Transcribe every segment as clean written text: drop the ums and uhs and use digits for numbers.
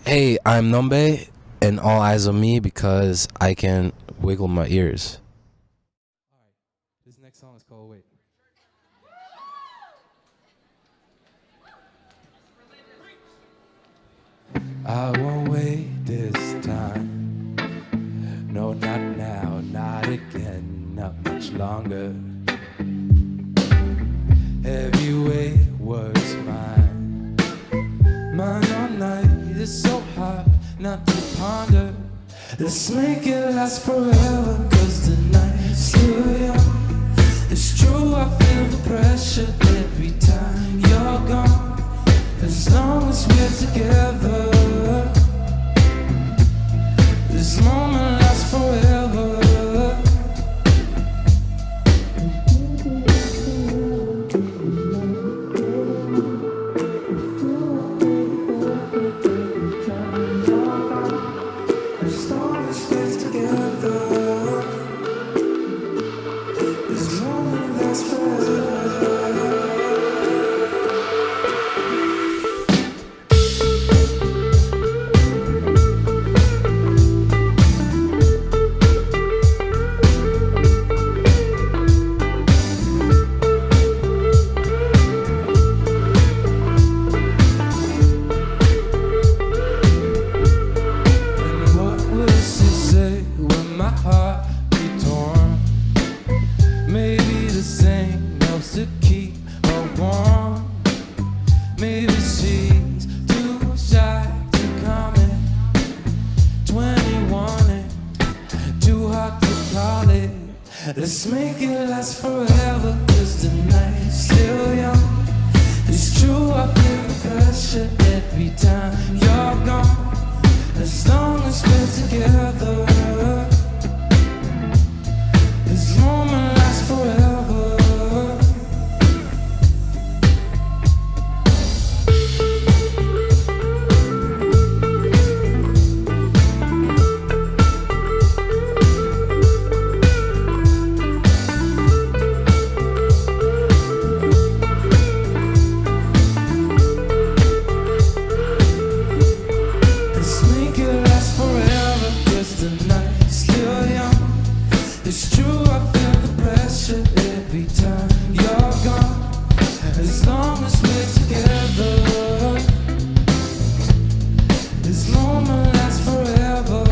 Hey, I'm NoMBe, and all eyes on me because I can wiggle my ears. All right, this next song is called Wait. I won't wait this time. No, not now, not again, not much longer. Every weight was mine. Mine all night, it's so hard not to ponder. Let's make it last forever, cause the night's still young. It's true, I feel the pressure every time you're gone. As long as we're together, this moment lasts forever. As long as we're together, this moment lasts forever. Maybe she's too shy to comment. 21 and too hot to call it. Let's make it last forever, cause the night's still young. It's true, I feel the pressure every time you're gone. As long as we're together, this moment lasts forever. It's true, I feel the pressure every time you're gone. As long as we're together, this moment lasts forever.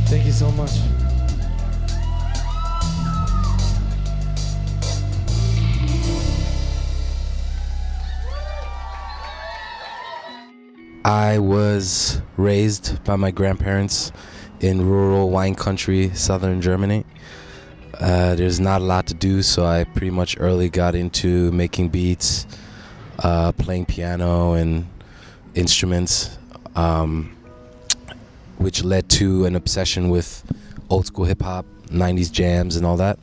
Thank you so much. I was raised by my grandparents in rural wine country, southern Germany. There's not a lot to do, so I pretty much early got into making beats, playing piano and instruments. Which led to an obsession with old school hip hop, 90s jams and all that.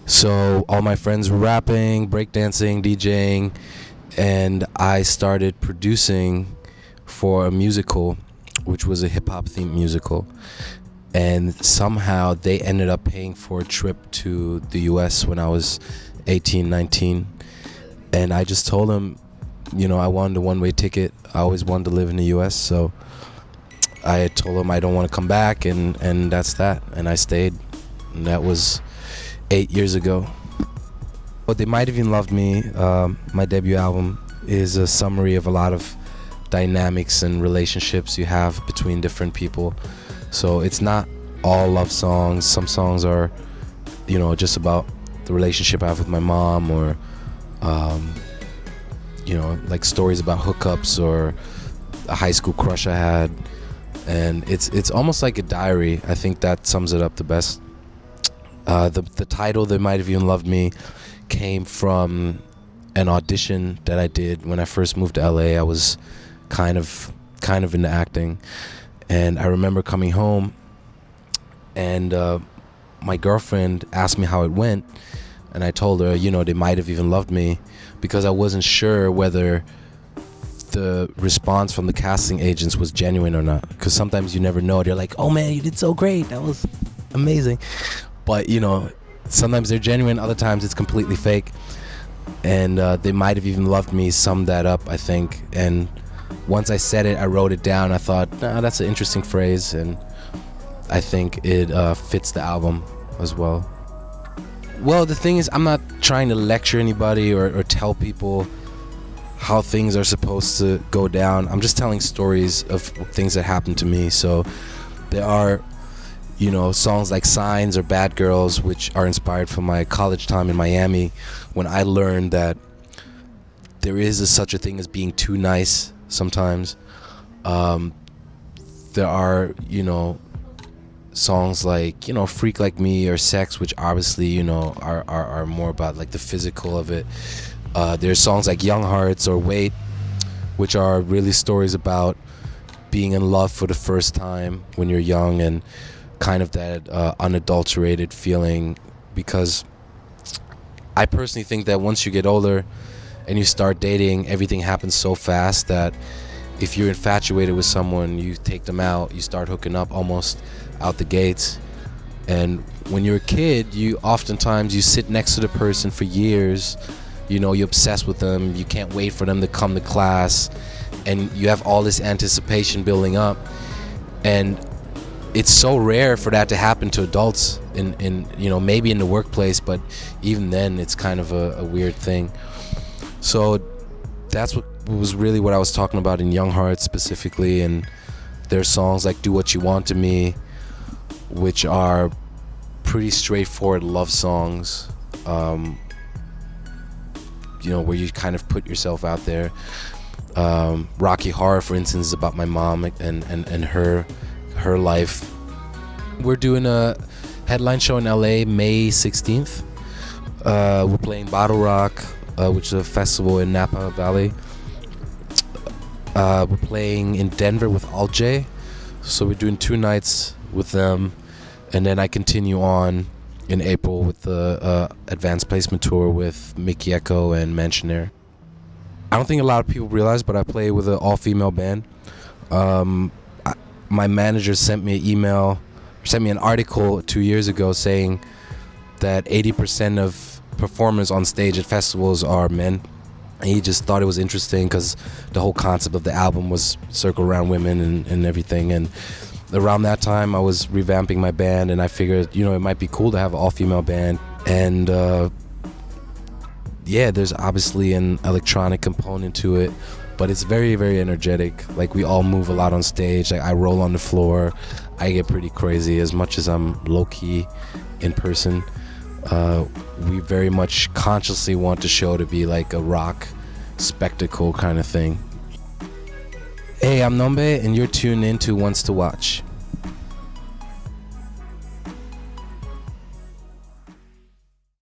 So all my friends were rapping, breakdancing, DJing, and I started producing for a musical, which was a hip hop themed musical. And somehow they ended up paying for a trip to the US when I was 18, 19. And I just told them, I wanted a one-way ticket. I always wanted to live in the US, so I told them I don't want to come back, and that's that. And I stayed, and that was 8 years ago. But They Might Even Love Me, my debut album, is a summary of a lot of dynamics and relationships you have between different people. So it's not all love songs. Some songs are, just about the relationship I have with my mom, or, like stories about hookups or a high school crush I had, and it's almost like a diary. I think that sums it up the best. The title, "They Might Have Even Loved Me," came from an audition that I did when I first moved to LA. I was kind of into acting, and I remember coming home, and my girlfriend asked me how it went, and I told her, they might have even loved me, because I wasn't sure whether the response from the casting agents was genuine or not, because sometimes you never know. They're like, "Oh man, you did so great, that was amazing," but sometimes they're genuine, other times it's completely fake. And "They Might Have Even Loved Me" summed that up, I think. And once I said it, I wrote it down. I thought, that's an interesting phrase, and I think it fits the album as well. Well, the thing is, I'm not trying to lecture anybody or tell people how things are supposed to go down. I'm just telling stories of things that happened to me. So there are, songs like "Signs" or "Bad Girls," which are inspired from my college time in Miami, when I learned that there is such a thing as being too nice sometimes. There are, songs like, "Freak Like Me" or "Sex," which obviously, are more about like the physical of it. There's songs like "Young Hearts" or "Wait," which are really stories about being in love for the first time when you're young, and kind of that unadulterated feeling. Because I personally think that once you get older and you start dating, everything happens so fast that if you're infatuated with someone, you take them out, you start hooking up almost out the gates. And when you're a kid, you sit next to the person for years. You obsess with them, you can't wait for them to come to class, and you have all this anticipation building up. And it's so rare for that to happen to adults in maybe in the workplace, but even then it's kind of a weird thing. So that's what I was talking about in "Young Hearts" specifically. And there's songs like "Do What You Want to Me," which are pretty straightforward love songs, where you kind of put yourself out there. "Rocky Horror," for instance, is about my mom and her life. We're doing a headline show in LA May 16th. We're playing Bottle Rock, which is a festival in Napa Valley. We're playing in Denver with Alt J, so we're doing 2 nights with them, and then I continue on in April with the Advanced Placement Tour with Mickey Echo and Mansionaire. I don't think a lot of people realize, but I play with an all-female band. My manager sent me an article 2 years ago saying that 80% of performers on stage at festivals are men. And he just thought it was interesting because the whole concept of the album was circled around women and everything. And around that time, I was revamping my band, and I figured, it might be cool to have an all-female band. And there's obviously an electronic component to it, but it's very, very energetic. Like, we all move a lot on stage. Like, I roll on the floor. I get pretty crazy as much as I'm low-key in person. We very much consciously want the show to be like a rock spectacle kind of thing. Hey, I'm NoMBe, and you're tuned in to Once to Watch.